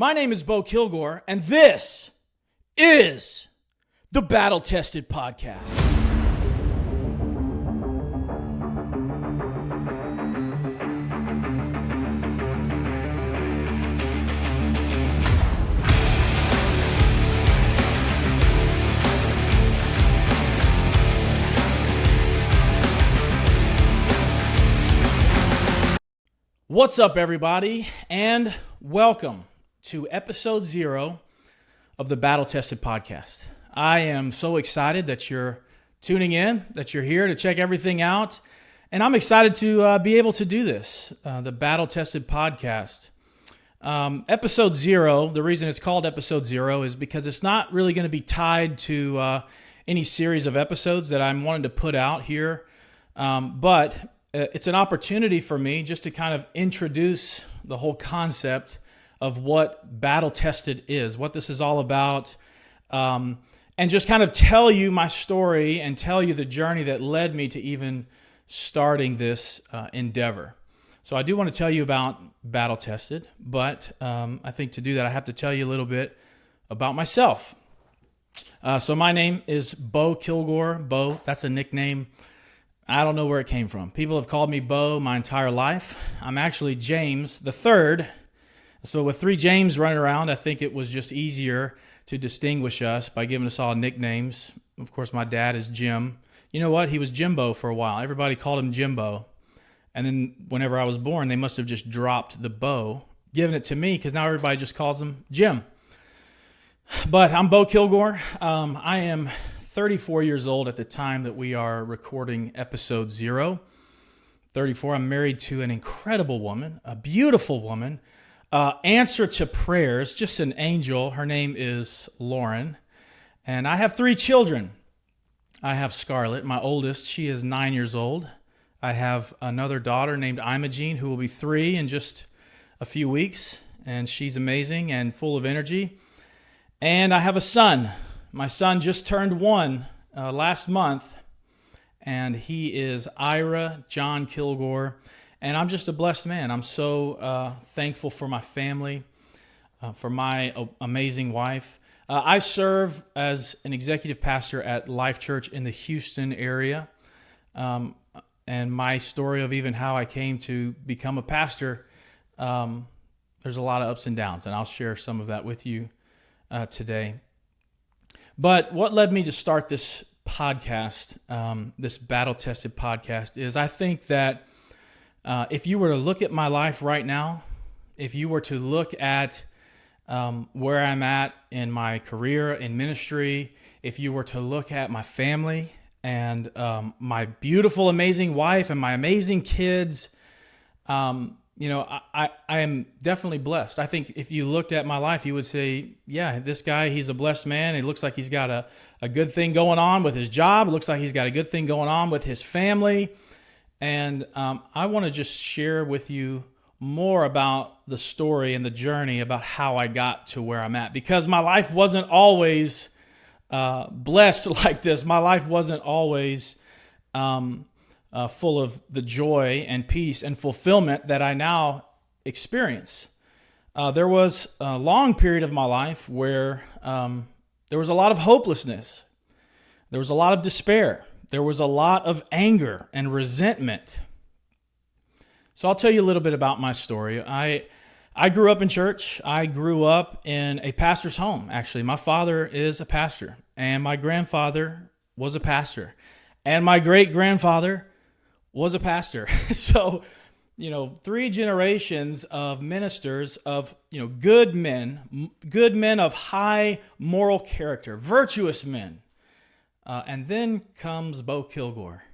My name is Bo Kilgore, and this is the Battle Tested Podcast. What's up, everybody, and welcome to episode 0 of the Battle Tested Podcast. I am so excited that you're tuning in, that you're here to check everything out, and I'm excited to be able to do this, the Battle Tested Podcast. Episode 0, the reason it's called episode 0 is because it's not really going to be tied to any series of episodes that I'm wanting to put out here, but it's an opportunity for me just to kind of introduce the whole concept of what Battle Tested is, what this is all about, and just kind of tell you my story and tell you the journey that led me to even starting this endeavor. So I do want to tell you about Battle Tested, but I think to do that I have to tell you a little bit about myself. So my name is Bo Kilgore. Bo, that's a nickname. I don't know where it came from. People have called me Bo my entire life. I'm actually James the third. So with 3 James running around, I think it was just easier to distinguish us by giving us all nicknames. Of course, my dad is Jim. You know what? He was Jimbo for a while. Everybody called him Jimbo. And then whenever I was born, they must have just dropped the Bo, giving it to me, because now everybody just calls him Jim. But I'm Bo Kilgore. I am 34 years old at the time that we are recording episode 0. 34. I'm married to an incredible woman, a beautiful woman, answer to prayers, just an angel. Her name is Lauren. And I have 3 children. I have Scarlett, my oldest. She is 9 years old. I have another daughter named Imogene, who will be 3 in just a few weeks. And she's amazing and full of energy. And I have a son. My son just turned 1 last month, and he is Ira John Kilgore, and I'm just a blessed man. I'm so thankful for my family, for my amazing wife. I serve as an executive pastor at Life Church in the Houston area, and my story of even how I came to become a pastor, there's a lot of ups and downs, and I'll share some of that with you today. But what led me to start this podcast, this battle-tested podcast, is I think that if you were to look at my life right now, if you were to look at where I'm at in my career, in ministry, if you were to look at my family and my beautiful, amazing wife and my amazing kids, I am definitely blessed. I think if you looked at my life, you would say, yeah, this guy, he's a blessed man. It looks like he's got a good thing going on with his job. It looks like he's got a good thing going on with his family. And I want to just share with you more about the story and the journey about how I got to where I'm at. Because my life wasn't always blessed like this. My life wasn't always full of the joy and peace and fulfillment that I now experience. There was a long period of my life where there was a lot of hopelessness. There was a lot of despair. There was a lot of anger and resentment. So I'll tell you a little bit about my story. I grew up in church. I grew up in a pastor's home, actually. My father is a pastor, and my grandfather was a pastor, and my great-grandfather was a pastor. So, 3 generations of ministers of, good men of high moral character, virtuous men. And then comes Bo Kilgore.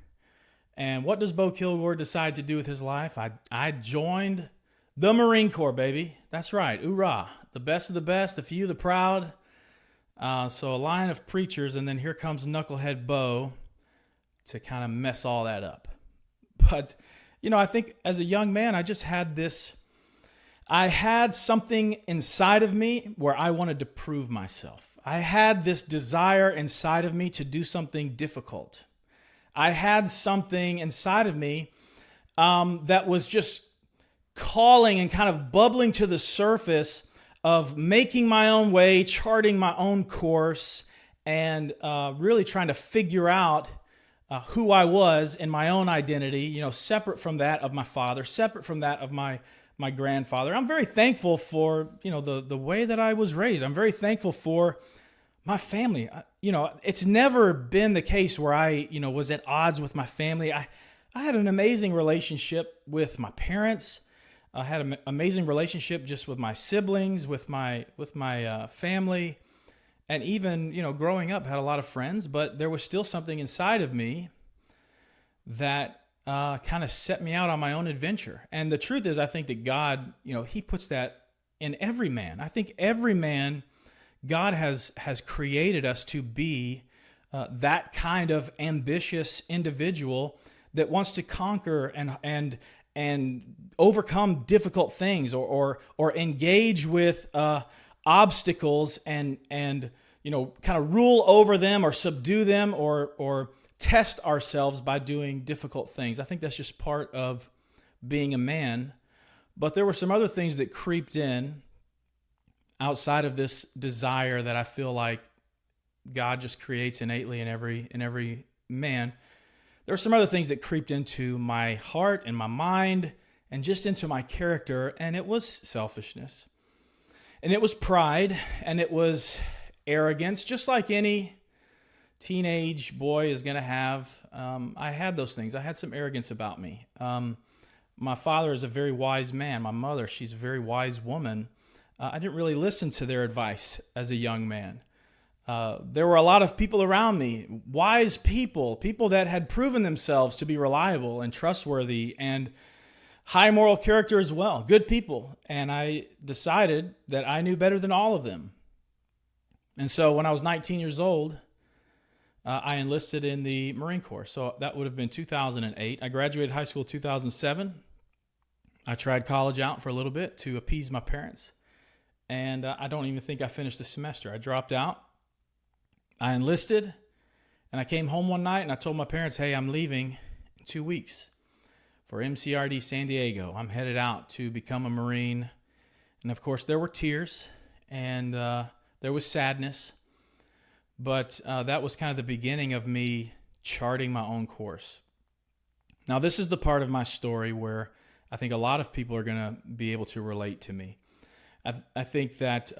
And what does Bo Kilgore decide to do with his life? I joined the Marine Corps, baby. That's right. Hoorah. The best of the best, the few, the proud. So a line of preachers, and then here comes Knucklehead Bo to kind of mess all that up. But, I think as a young man, I just had I had something inside of me where I wanted to prove myself. I had this desire inside of me to do something difficult. I had something inside of me that was just calling and kind of bubbling to the surface of making my own way, charting my own course, and really trying to figure out who I was in my own identity, separate from that of my father, separate from that of my grandfather. I'm very thankful for, the way that I was raised. I'm very thankful for my family. It's never been the case where I, was at odds with my family. I had an amazing relationship with my parents. I had an amazing relationship just with my siblings, with my family, and even, growing up, had a lot of friends, but there was still something inside of me that kind of set me out on my own adventure. And the truth is, I think that God, he puts that in every man. I think every man, God has created us to be that kind of ambitious individual that wants to conquer and overcome difficult things or engage with obstacles and kind of rule over them or subdue them or test ourselves by doing difficult things. I think that's just part of being a man. But there were some other things that creeped in outside of this desire that I feel like God just creates innately in every man. There are some other things that creeped into my heart and my mind and just into my character, and it was selfishness. And it was pride, and it was arrogance, just like any teenage boy is going to have. I had those things. I had some arrogance about me. My father is a very wise man. My mother, she's a very wise woman. I didn't really listen to their advice as a young man. There were a lot of people around me, wise people that had proven themselves to be reliable and trustworthy and high moral character as well, good people. And I decided that I knew better than all of them. And so when I was 19 years old, I enlisted in the Marine Corps. So that would have been 2008. I graduated high school 2007. I tried college out for a little bit to appease my parents. And I don't even think I finished the semester. I dropped out. I enlisted. And I came home one night and I told my parents, hey, I'm leaving in 2 weeks for MCRD San Diego. I'm headed out to become a Marine. And of course, there were tears and there was sadness. But that was kind of the beginning of me charting my own course. Now, this is the part of my story where I think a lot of people are going to be able to relate to me. I think that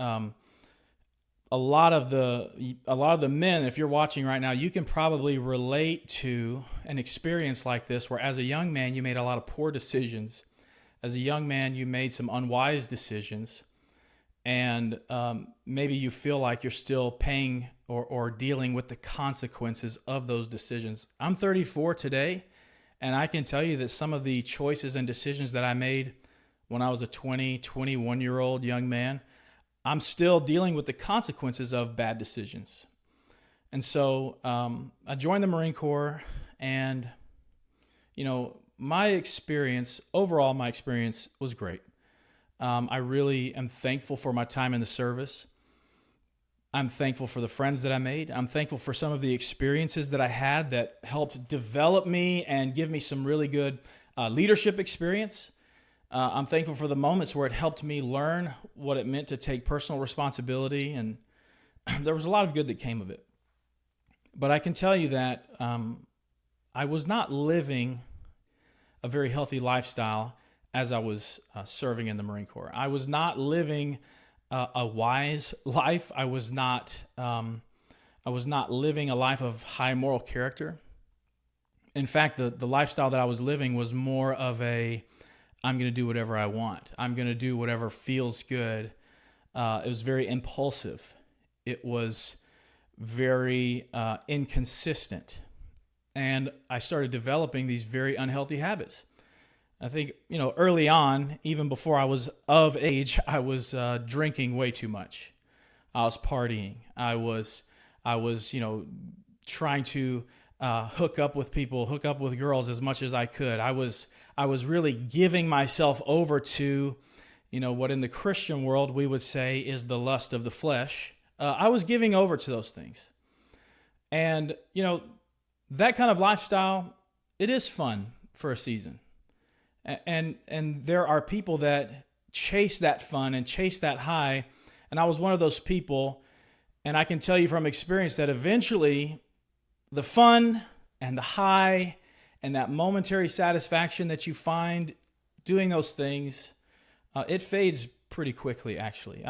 a lot of the men, if you're watching right now, you can probably relate to an experience like this, where as a young man you made a lot of poor decisions. As a young man, you made some unwise decisions, and maybe you feel like you're still paying or dealing with the consequences of those decisions. I'm 34 today, and I can tell you that some of the choices and decisions that I made when I was a 21-year-old young man, I'm still dealing with the consequences of bad decisions. And so I joined the Marine Corps, and, my experience was great. I really am thankful for my time in the service. I'm thankful for the friends that I made. I'm thankful for some of the experiences that I had that helped develop me and give me some really good leadership experience. I'm thankful for the moments where it helped me learn what it meant to take personal responsibility, and there was a lot of good that came of it. But I can tell you that I was not living a very healthy lifestyle as I was serving in the Marine Corps. I was not living a wise life. I was not living a life of high moral character. In fact, the lifestyle that I was living was more of I'm going to do whatever I want. I'm going to do whatever feels good. It was very impulsive. It was very inconsistent. And I started developing these very unhealthy habits. I think, early on, even before I was of age, I was drinking way too much. I was partying. I was trying to hook up with people, hook up with girls as much as I could. I was really giving myself over to, what in the Christian world we would say is the lust of the flesh. I was giving over to those things. And, that kind of lifestyle, it is fun for a season. And there are people that chase that fun and chase that high And I was one of those people, and I can tell you from experience that eventually the fun and the high and that momentary satisfaction that you find doing those things, it fades pretty quickly, actually.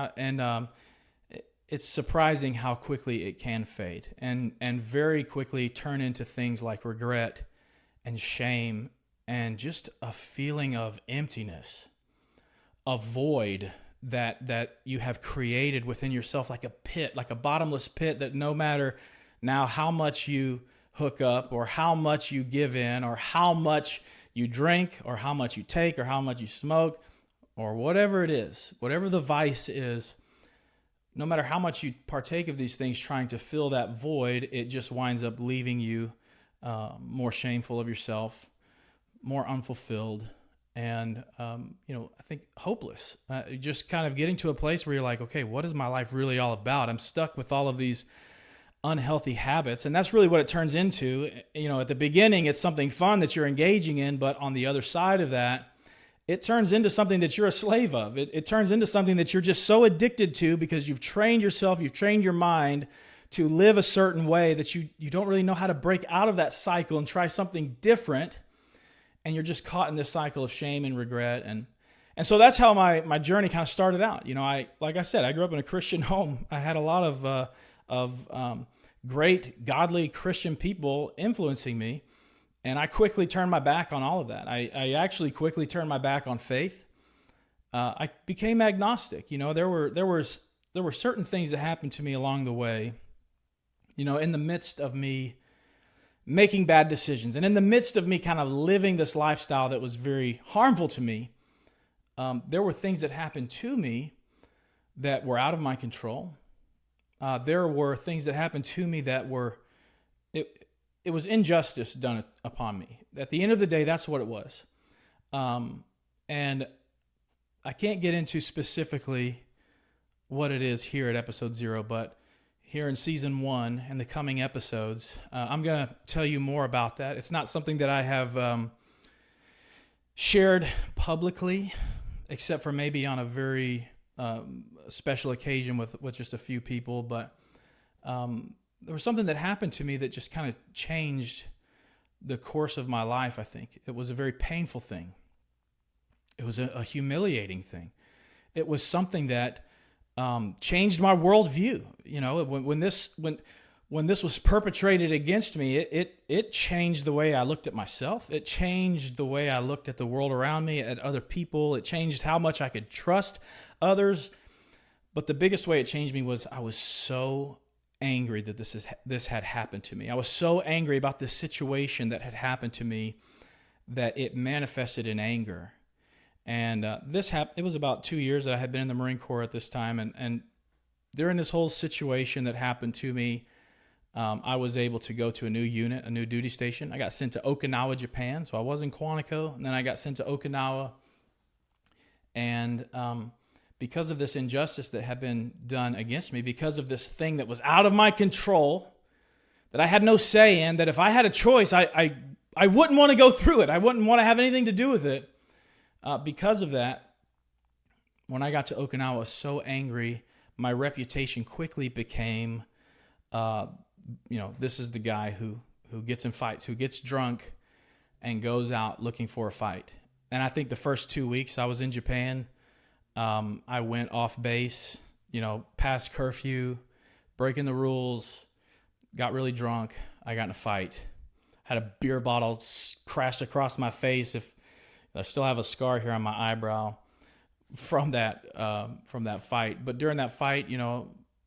It's surprising how quickly it can fade and very quickly turn into things like regret and shame and just a feeling of emptiness, a void that you have created within yourself, like a pit, like a bottomless pit that no matter now how much you hook up or how much you give in or how much you drink or how much you take or how much you smoke or whatever it is, whatever the vice is, no matter how much you partake of these things trying to fill that void, it just winds up leaving you more shameful of yourself, more unfulfilled, and I think hopeless. Just kind of getting to a place where you're like, okay, what is my life really all about? I'm stuck with all of these unhealthy habits, and that's really what it turns into. At the beginning, it's something fun that you're engaging in, but on the other side of that, it turns into something that you're a slave of. It turns into something that you're just so addicted to because you've trained yourself, you've trained your mind to live a certain way that you don't really know how to break out of that cycle and try something different. And you're just caught in this cycle of shame and regret. And so that's how my journey kind of started out. Like I said, I grew up in a Christian home. I had a lot of great, godly Christian people influencing me. And I quickly turned my back on all of that. I actually quickly turned my back on faith. I became agnostic. There were certain things that happened to me along the way, in the midst of me making bad decisions and in the midst of me kind of living this lifestyle that was very harmful to me. There were things that happened to me that were out of my control. There were things that happened to me that were, it was injustice done upon me. At the end of the day, that's what it was. And I can't get into specifically what it is here at episode 0, but here in season 1 and the coming episodes, I'm going to tell you more about that. It's not something that I have shared publicly, except for maybe on a very special occasion with just a few people. But there was something that happened to me that just kind of changed the course of my life, I think. It was a very painful thing. It was a humiliating thing. It was something that changed my worldview. When this was perpetrated against me, it changed the way I looked at myself. It changed the way I looked at the world around me, at other people. It changed how much I could trust others. But the biggest way it changed me was I was so angry that this had happened to me. I was so angry about this situation that had happened to me that it manifested in anger. And it was about 2 years that I had been in the Marine Corps at this time. And during this whole situation that happened to me, I was able to go to a new unit, a new duty station. I got sent to Okinawa, Japan. So I was in Quantico, and then I got sent to Okinawa. And because of this injustice that had been done against me, because of this thing that was out of my control, that I had no say in, that if I had a choice, I wouldn't want to go through it. I wouldn't want to have anything to do with it. Because of that, when I got to Okinawa, I was so angry. My reputation quickly became, this is the guy who gets in fights, who gets drunk and goes out looking for a fight. And I think the first 2 weeks I was in Japan, I went off base, past curfew, breaking the rules, got really drunk. I got in a fight, had a beer bottle crashed across my face. I still have a scar here on my eyebrow from that fight. But during that fight,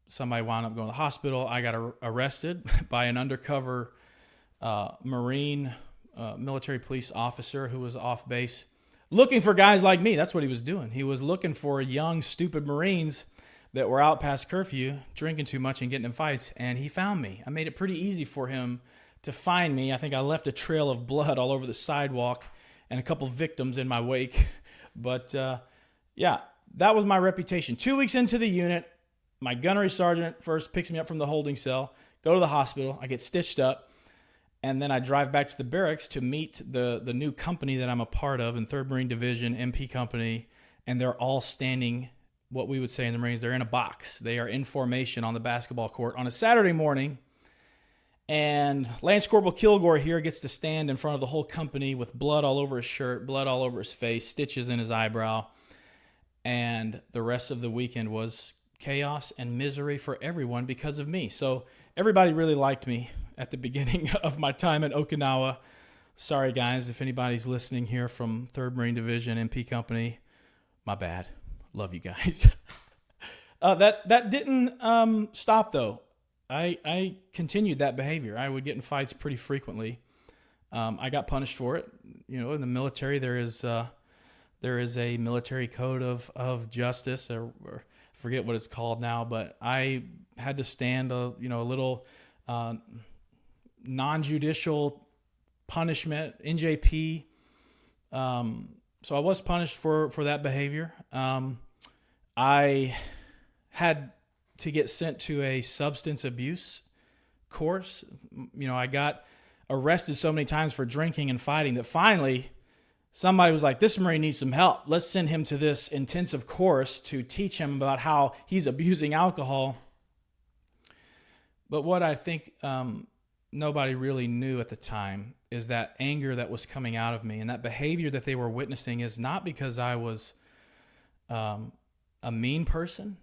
somebody wound up going to the hospital. I got arrested by an undercover Marine military police officer who was off base looking for guys like me. That's what he was doing. He was looking for young, stupid Marines that were out past curfew, drinking too much and getting in fights, and he found me. I made it pretty easy for him to find me. I think I left a trail of blood all over the sidewalk and a couple victims in my wake. But that was my reputation. 2 weeks into the unit, my gunnery sergeant first picks me up from the holding cell, go to the hospital, I get stitched up, and then I drive back to the barracks to meet the new company that I'm a part of in 3rd Marine Division, MP Company, and they're all standing what we would say in the Marines, they're in a box. They are in formation on the basketball court on a Saturday morning. And Lance Corporal Kilgore here gets to stand in front of the whole company with blood all over his shirt, blood all over his face, stitches in his eyebrow. And the rest of the weekend was chaos and misery for everyone because of me. So everybody really liked me at the beginning of my time in Okinawa. Sorry, guys, if anybody's listening here from 3rd Marine Division, MP Company, my bad. Love you guys. That didn't stop, though. I continued that behavior. I would get in fights pretty frequently. I got punished for it. You know, in the military, there is a military code of justice, or forget what it's called now, but I had to stand a little non-judicial punishment, NJP. So I was punished for that behavior. I had to get sent to a substance abuse course. You know, I got arrested so many times for drinking and fighting that finally somebody was like, this Marine needs some help. Let's send him to this intensive course to teach him about how he's abusing alcohol. But what I think nobody really knew at the time is that anger that was coming out of me and that behavior that they were witnessing is not because I was a mean person.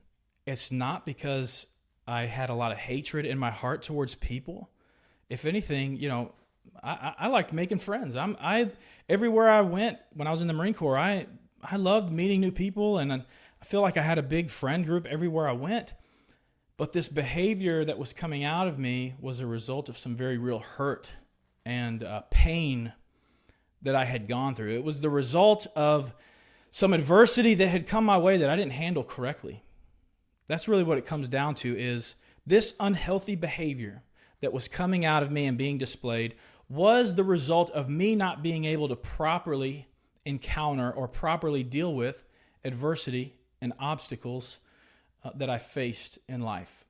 It's not because I had a lot of hatred in my heart towards people. If anything, you know, I liked making friends. Everywhere I went when I was in the Marine Corps, I loved meeting new people, and I feel like I had a big friend group everywhere I went. But this behavior that was coming out of me was a result of some very real hurt and pain that I had gone through. It was the result of some adversity that had come my way that I didn't handle correctly. That's really what it comes down to, is this unhealthy behavior that was coming out of me and being displayed was the result of me not being able to properly encounter or properly deal with adversity and obstacles that I faced in life.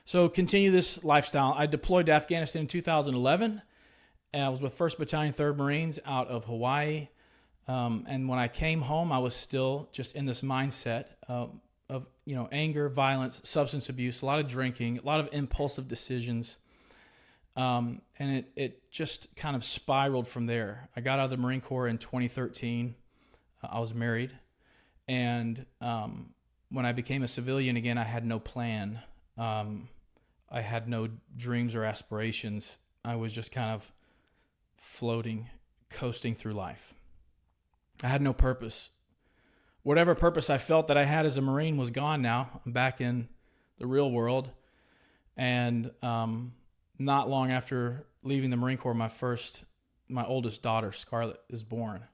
So continue this lifestyle. I deployed to Afghanistan in 2011, and I was with 1st Battalion, 3rd Marines out of Hawaii. And when I came home, I was still just in this mindset of anger, violence, substance abuse, a lot of drinking, a lot of impulsive decisions. And it just kind of spiraled from there. I got out of the Marine Corps in 2013. I was married. And when I became a civilian again, I had no plan. I had no dreams or aspirations. I was just kind of floating, coasting through life. I had no purpose. Whatever purpose I felt that I had as a Marine was gone now. I'm back in the real world. And not long after leaving the Marine Corps, my oldest daughter, Scarlett, is born.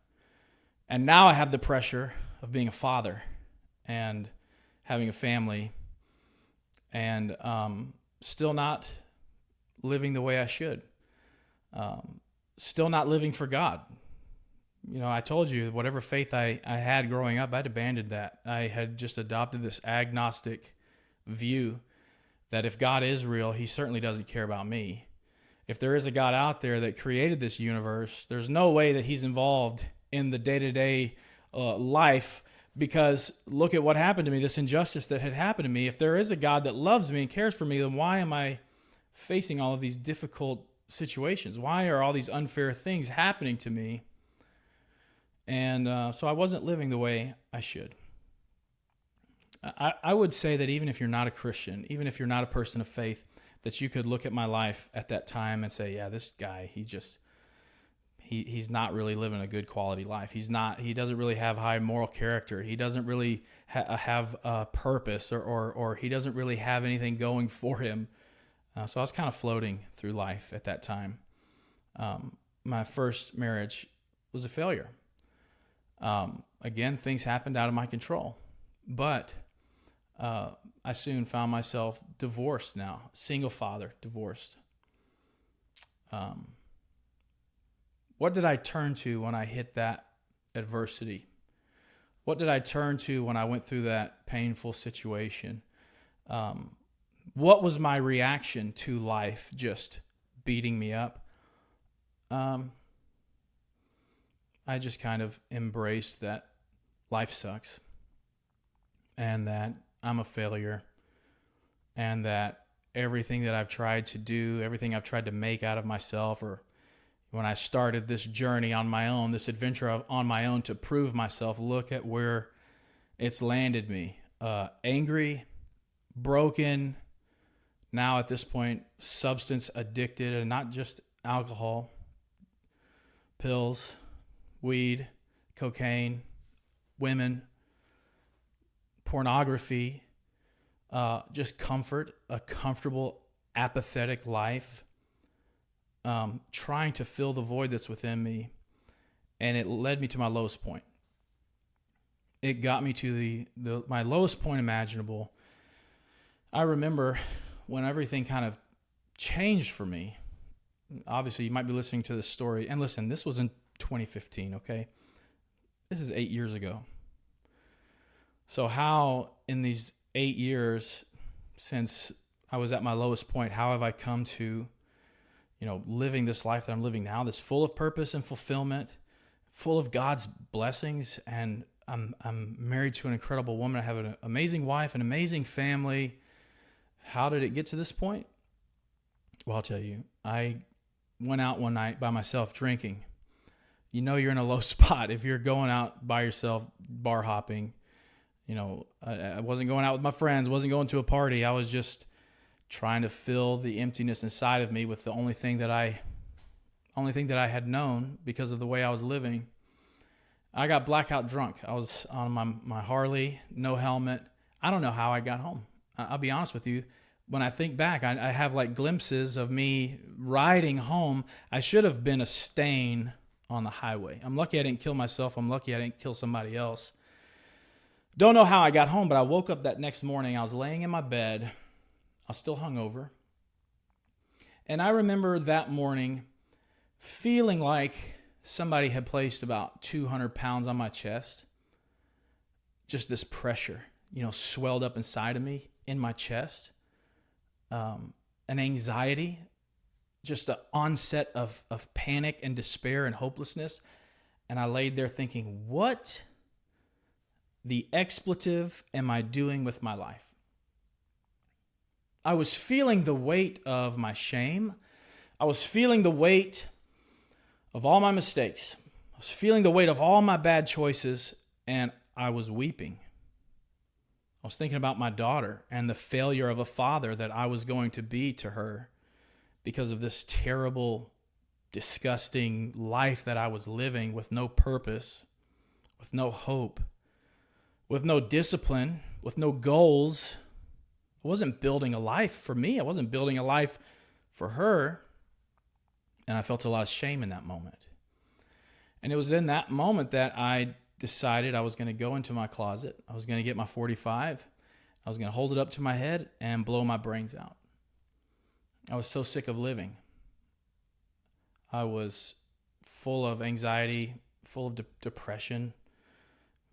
And now I have the pressure of being a father and having a family, and still not living the way I should. Still not living for God. You know, I told you, whatever faith I had growing up, I'd abandoned that. I had just adopted this agnostic view that if God is real, he certainly doesn't care about me. If there is a God out there that created this universe, there's no way that he's involved in the day-to-day life, because look at what happened to me, this injustice that had happened to me. If there is a God that loves me and cares for me, then why am I facing all of these difficult situations? Why are all these unfair things happening to me? And so I wasn't living the way I should. I would say that even if you're not a Christian, even if you're not a person of faith, that you could look at my life at that time and say, yeah, this guy, he's not really living a good quality life. He doesn't really have high moral character. He doesn't really have a purpose, or he doesn't really have anything going for him. So I was kind of floating through life at that time. My first marriage was a failure. Again, things happened out of my control, but I soon found myself divorced now, single father, divorced. What did I turn to when I hit that adversity? What did I turn to when I went through that painful situation? What was my reaction to life just beating me up? I just kind of embraced that life sucks. and that I'm a failure, and that everything that I've tried to do, everything I've tried to make out of myself, or when I started this journey on my own, this adventure on my own to prove myself, look at where it's landed me. Angry, broken, now at this point, substance addicted, and not just alcohol, pills, weed, cocaine, women, pornography, just comfort, a comfortable, apathetic life, trying to fill the void that's within me. And it led me to my lowest point. It got me to my lowest point imaginable. I remember when everything kind of changed for me. Obviously, you might be listening to this story. And listen, this was in 2015, okay? This is 8 years ago. So how in these 8 years since I was at my lowest point, how have I come to, living this life that I'm living now, that's full of purpose and fulfillment, full of God's blessings, and I'm married to an incredible woman. I have an amazing wife, an amazing family. How did it get to this point? Well, I'll tell you. I went out one night by myself drinking. You're in a low spot if you're going out by yourself, bar hopping. I wasn't going out with my friends, wasn't going to a party. I was just trying to fill the emptiness inside of me with the only thing that I had known because of the way I was living. I got blackout drunk. I was on my Harley, no helmet. I don't know how I got home. I'll be honest with you. When I think back, I have like glimpses of me riding home. I should have been a stain on the highway. I'm lucky I didn't kill myself. I'm lucky I didn't kill somebody else. Don't know how I got home, but I woke up that next morning. I was laying in my bed. I was still hungover. And I remember that morning feeling like somebody had placed about 200 pounds on my chest. Just this pressure, swelled up inside of me, in my chest. An anxiety, just the onset of panic and despair and hopelessness. And I laid there thinking, what the expletive am I doing with my life? I was feeling the weight of my shame. I was feeling the weight of all my mistakes. I was feeling the weight of all my bad choices, and I was weeping. I was thinking about my daughter and the failure of a father that I was going to be to her because of this terrible, disgusting life that I was living with no purpose, with no hope, with no discipline, with no goals. I wasn't building a life for me. I wasn't building a life for her. And I felt a lot of shame in that moment. And it was in that moment that I decided I was going to go into my closet. I was going to get my 45. I was going to hold it up to my head and blow my brains out. I was so sick of living. I was full of anxiety, full of depression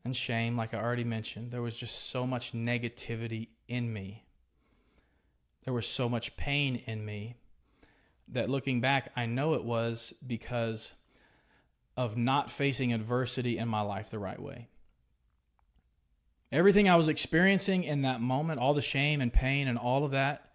and shame, like I already mentioned. There was just so much negativity in me. There was so much pain in me that looking back, I know it was because of not facing adversity in my life the right way. Everything I was experiencing in that moment, all the shame and pain and all of that,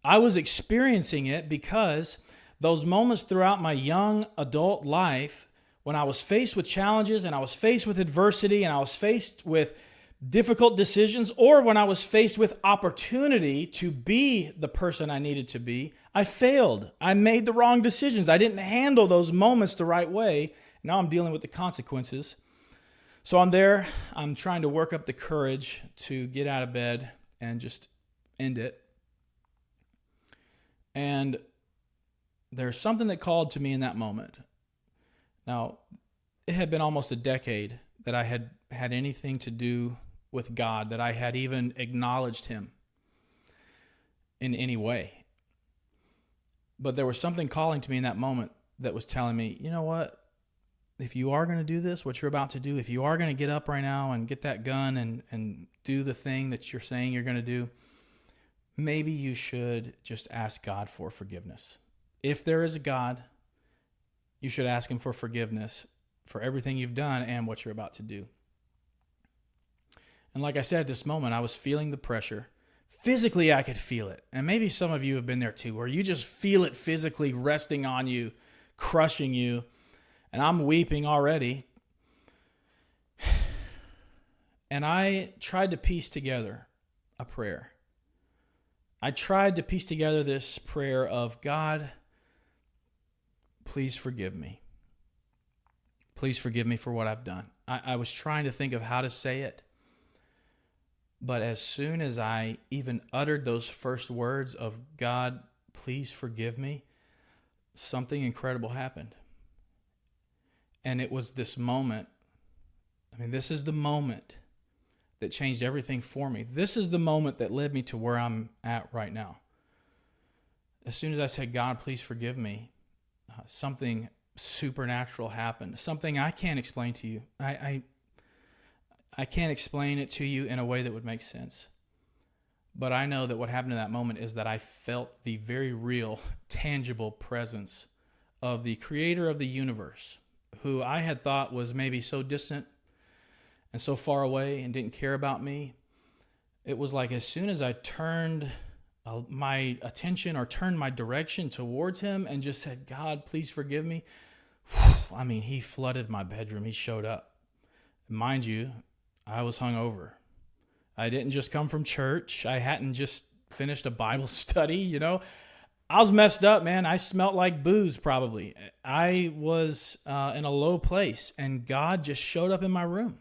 I was experiencing it because those moments throughout my young adult life, when I was faced with challenges and I was faced with adversity and I was faced with difficult decisions, or when I was faced with opportunity to be the person I needed to be, I failed. I made the wrong decisions. I didn't handle those moments the right way. Now I'm dealing with the consequences. So I'm there. I'm trying to work up the courage to get out of bed and just end it. And there's something that called to me in that moment. Now, it had been almost a decade that I had had anything to do with God, that I had even acknowledged Him in any way. But there was something calling to me in that moment that was telling me, you know what? If you are going to do this, what you're about to do, if you are going to get up right now and get that gun and do the thing that you're saying you're going to do, maybe you should just ask God for forgiveness. If there is a God, you should ask Him for forgiveness for everything you've done and what you're about to do. And like I said, at this moment, I was feeling the pressure. Physically, I could feel it. And maybe some of you have been there too, where you just feel it physically resting on you, crushing you. And I'm weeping already. And I tried to piece together a prayer. I tried to piece together this prayer of, God, please forgive me. Please forgive me for what I've done. I was trying to think of how to say it. But as soon as I even uttered those first words of, God, please forgive me, something incredible happened. And it was this moment. This is the moment that changed everything for me. This is the moment that led me to where I'm at right now. As soon as I said, God, please forgive me, something supernatural happened. Something I can't explain to you. I can't explain it to you in a way that would make sense. But I know that what happened in that moment is that I felt the very real, tangible presence of the creator of the universe, who I had thought was maybe so distant and so far away and didn't care about me. It was like as soon as I turned my attention or turned my direction towards him and just said, God, please forgive me. He flooded my bedroom. He showed up. Mind you, I was hungover. I didn't just come from church. I hadn't just finished a Bible study, I was messed up, man. I smelled like booze probably. I was in a low place, and God just showed up in my room.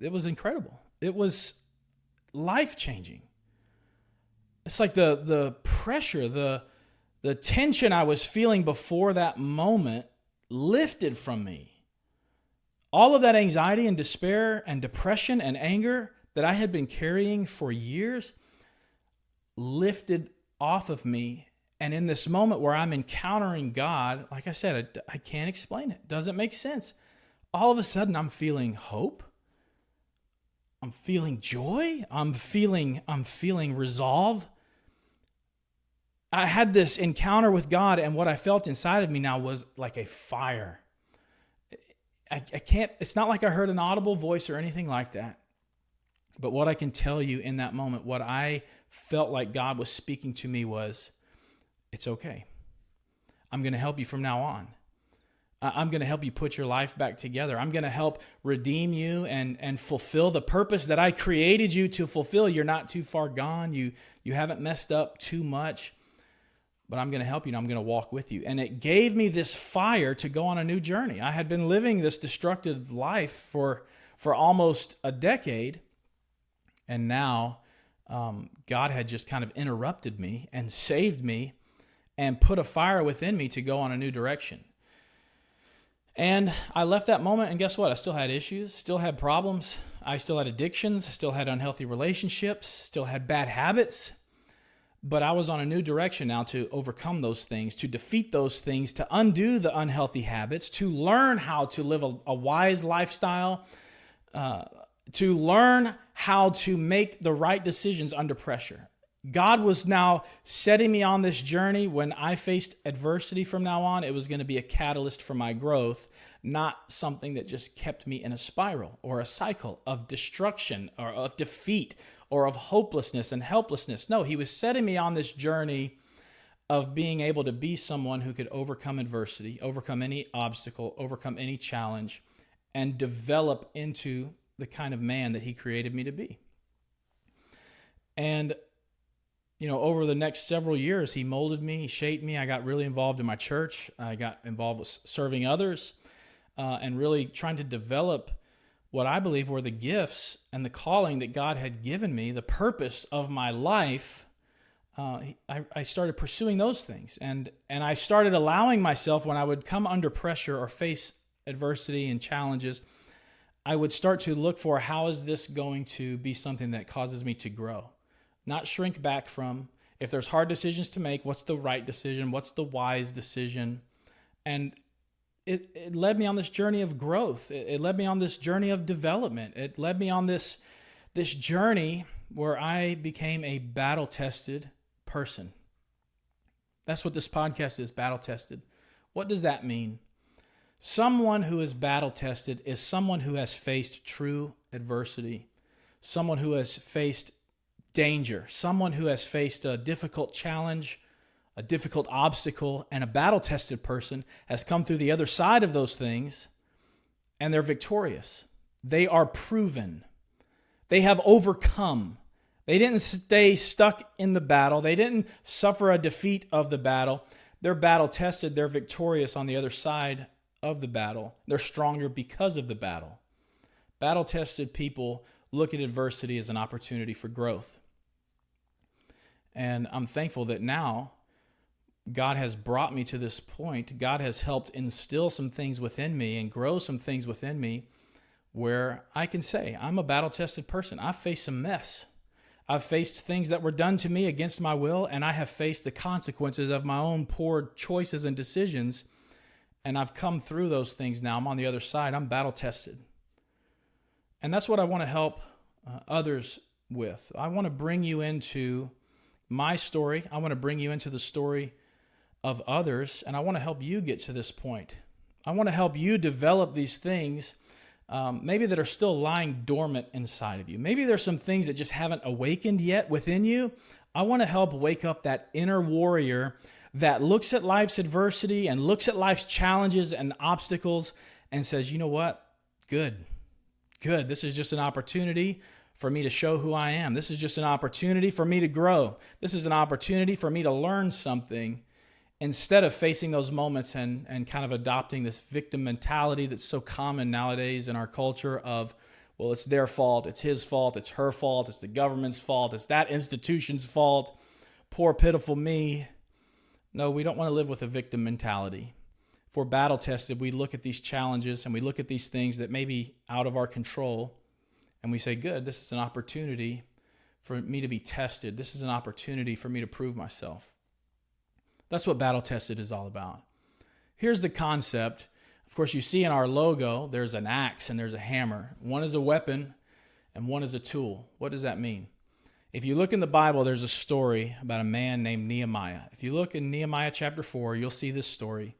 It was incredible. It was life-changing. It's like the pressure, the tension I was feeling before that moment lifted from me. All of that anxiety and despair and depression and anger that I had been carrying for years lifted off of me. And in this moment where I'm encountering God, like I said, I can't explain it. Doesn't make sense. All of a sudden, I'm feeling hope. I'm feeling joy. I'm feeling resolve. I had this encounter with God, and what I felt inside of me now was like a fire. I can't, it's not like I heard an audible voice or anything like that. But what I can tell you in that moment, what I felt like God was speaking to me was, it's okay. I'm going to help you from now on. I'm going to help you put your life back together. I'm going to help redeem you and fulfill the purpose that I created you to fulfill. You're not too far gone. You haven't messed up too much. But I'm going to help you and I'm going to walk with you. And it gave me this fire to go on a new journey. I had been living this destructive life for almost a decade. And now God had just kind of interrupted me and saved me and put a fire within me to go on a new direction. And I left that moment, and guess what? I still had issues, still had problems. I still had addictions, still had unhealthy relationships, still had bad habits. But I was on a new direction now to overcome those things, to defeat those things, to undo the unhealthy habits, to learn how to live a wise lifestyle, to learn how to make the right decisions under pressure. God was now setting me on this journey. When I faced adversity from now on, it was going to be a catalyst for my growth, not something that just kept me in a spiral or a cycle of destruction or of defeat or of hopelessness and helplessness. No, he was setting me on this journey of being able to be someone who could overcome adversity, overcome any obstacle, overcome any challenge, and develop into the kind of man that he created me to be. And over the next several years, he molded me, he shaped me. I got really involved in my church. I got involved with serving others and really trying to develop what I believe were the gifts and the calling that God had given me, the purpose of my life. I started pursuing those things. And I started allowing myself, when I would come under pressure or face adversity and challenges, I would start to look for, how is this going to be something that causes me to grow? Not shrink back from. If there's hard decisions to make, what's the right decision? What's the wise decision? And it led me on this journey of growth. It led me on this journey of development. It led me on this journey where I became a battle-tested person. That's what this podcast is, battle-tested. What does that mean? Someone who is battle-tested is someone who has faced true adversity. someone who has faced danger, someone who has faced a difficult challenge, a difficult obstacle, and a battle-tested person has come through the other side of those things, and they're victorious. They are proven. They have overcome. They didn't stay stuck in the battle. They didn't suffer a defeat of the battle. They're battle-tested. They're victorious on the other side of the battle. They're stronger because of the battle. Battle-tested people look at adversity as an opportunity for growth. And I'm thankful that now God has brought me to this point. God has helped instill some things within me and grow some things within me where I can say, I'm a battle-tested person. I've faced some mess. I've faced things that were done to me against my will, and I have faced the consequences of my own poor choices and decisions, and I've come through those things now. I'm on the other side. I'm battle-tested. And that's what I want to help others with. I want to bring you into my story. I want to bring you into the story of others, and I want to help you get to this point. I want to help you develop these things maybe that are still lying dormant inside of you. Maybe there's some things that just haven't awakened yet within you. I want to help wake up that inner warrior that looks at life's adversity and looks at life's challenges and obstacles and says, you know what? Good. This is just an opportunity for me to show who I am. This is just an opportunity for me to grow. This is an opportunity for me to learn something, instead of facing those moments and kind of adopting this victim mentality that's so common nowadays in our culture of, well, it's their fault, it's his fault, it's her fault, it's the government's fault, it's that institution's fault, poor pitiful me. No, we don't want to live with a victim mentality. If we're battle tested, we look at these challenges and we look at these things that may be out of our control, and we say, good, this is an opportunity for me to be tested. This is an opportunity for me to prove myself. That's what battle tested is all about. Here's the concept. Of course, you see in our logo, there's an axe and there's a hammer. One is a weapon and one is a tool. What does that mean? If you look in the Bible, there's a story about a man named Nehemiah. If you look in Nehemiah chapter 4, you'll see this story.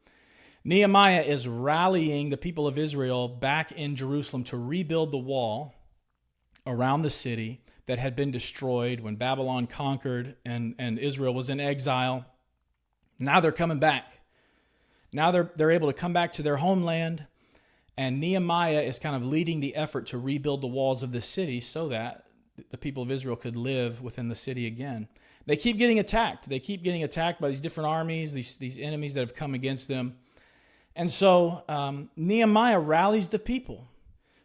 Nehemiah is rallying the people of Israel back in Jerusalem to rebuild the wall around the city that had been destroyed when Babylon conquered and Israel was in exile. Now they're coming back. Now they're able to come back to their homeland, and Nehemiah is kind of leading the effort to rebuild the walls of the city so that the people of Israel could live within the city again. They keep getting attacked. They keep getting attacked by these different armies, these enemies that have come against them. And so Nehemiah rallies the people.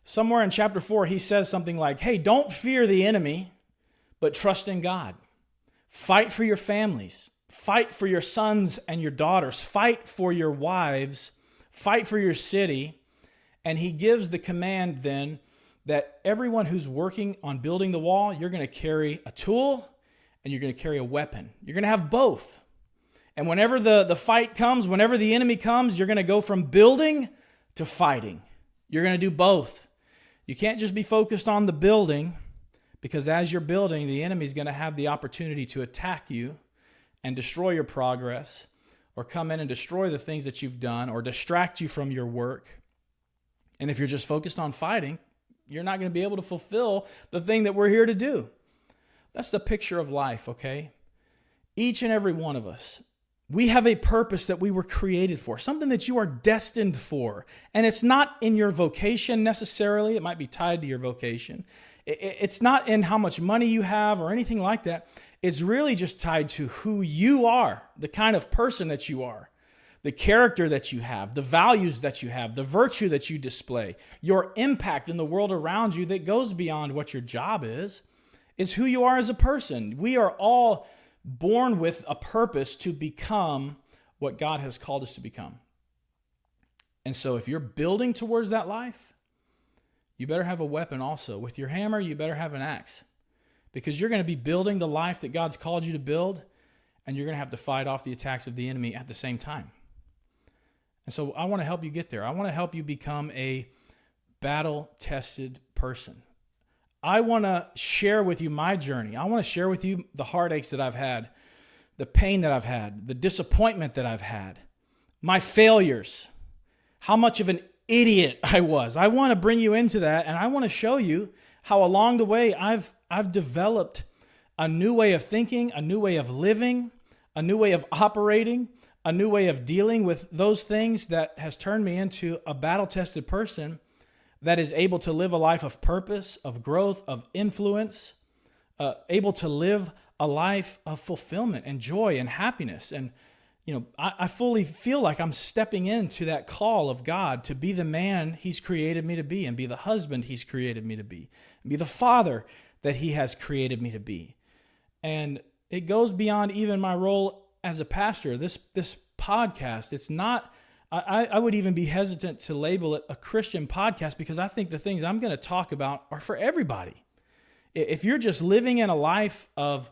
Somewhere in chapter 4, he says something like, hey, don't fear the enemy, but trust in God. Fight for your families. Fight for your sons and your daughters. Fight for your wives. Fight for your city. And he gives the command then that everyone who's working on building the wall, you're going to carry a tool and you're going to carry a weapon. You're going to have both. And whenever the fight comes, whenever the enemy comes, you're going to go from building to fighting. You're going to do both. You can't just be focused on the building, because as you're building, the enemy's going to have the opportunity to attack you and destroy your progress, or come in and destroy the things that you've done, or distract you from your work. And if you're just focused on fighting, you're not going to be able to fulfill the thing that we're here to do. That's the picture of life, okay? Each and every one of us, we have a purpose that we were created for, something that you are destined for. And it's not in your vocation necessarily. It might be tied to your vocation. It's not in how much money you have or anything like that. It's really just tied to who you are, the kind of person that you are, the character that you have, the values that you have, the virtue that you display, your impact in the world around you that goes beyond what your job is who you are as a person. We are all born with a purpose to become what God has called us to become. And so if you're building towards that life, you better have a weapon also. With your hammer, you better have an axe, because you're going to be building the life that God's called you to build, and you're going to have to fight off the attacks of the enemy at the same time. And so I want to help you get there. I want to help you become a battle-tested person. I want to share with you my journey. I want to share with you the heartaches that I've had, the pain that I've had, the disappointment that I've had, my failures, how much of an idiot I was. I want to bring you into that, and I want to show you how along the way I've developed a new way of thinking, a new way of living, a new way of operating, a new way of dealing with those things that has turned me into a battle-tested person that is able to live a life of purpose, of growth, of influence, able to live a life of fulfillment and joy and happiness. And, I fully feel like I'm stepping into that call of God to be the man He's created me to be, and be the husband He's created me to be, and be the father that He has created me to be. And it goes beyond even my role as a pastor. This podcast, it's not, I would even be hesitant to label it a Christian podcast, because I think the things I'm going to talk about are for everybody. If you're just living in a life of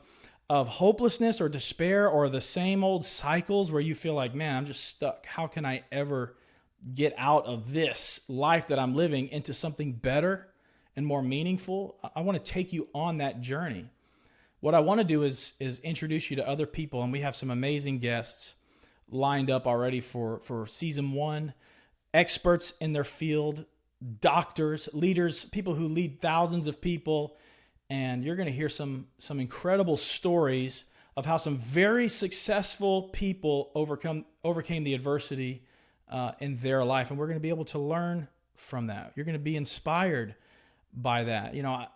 hopelessness or despair, or the same old cycles where you feel like, man, I'm just stuck. How can I ever get out of this life that I'm living into something better and more meaningful? I want to take you on that journey. What I want to do is introduce you to other people, and we have some amazing guests lined up already for season 1, experts in their field, doctors, leaders, people who lead thousands of people. And you're going to hear some incredible stories of how some very successful people overcame the adversity in their life. And we're going to be able to learn from that. You're going to be inspired by that.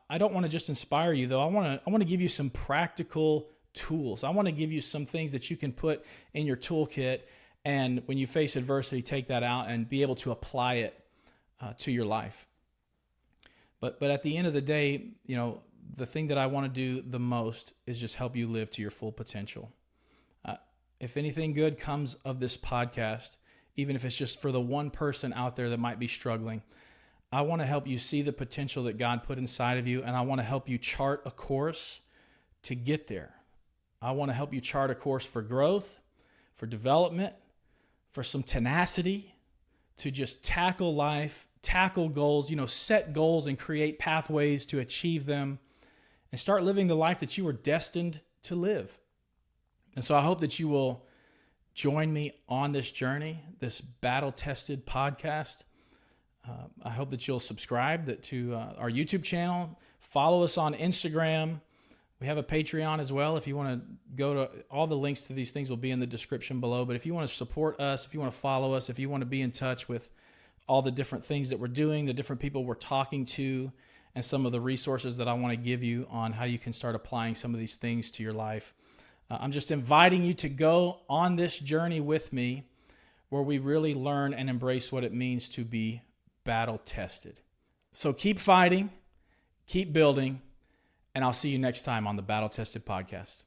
I don't want to just inspire you, though. I want to give you some practical tools. I want to give you some things that you can put in your toolkit, and when you face adversity, take that out and be able to apply it to your life. But at the end of the day, the thing that I want to do the most is just help you live to your full potential. If anything good comes of this podcast, even if it's just for the one person out there that might be struggling, I want to help you see the potential that God put inside of you, and I want to help you chart a course to get there. I want to help you chart a course for growth, for development, for some tenacity, to just tackle life, tackle goals, set goals and create pathways to achieve them, and start living the life that you were destined to live. And so I hope that you will join me on this journey, this battle-tested podcast. I hope that you'll subscribe to our YouTube channel, follow us on Instagram. We have a Patreon as well. If you want to go to, all the links to these things will be in the description below. But if you want to support us, if you want to follow us, if you want to be in touch with all the different things that we're doing, the different people we're talking to, and some of the resources that I want to give you on how you can start applying some of these things to your life, I'm just inviting you to go on this journey with me, where we really learn and embrace what it means to be battle-tested. So keep fighting, keep building, and I'll see you next time on the Battle Tested Podcast.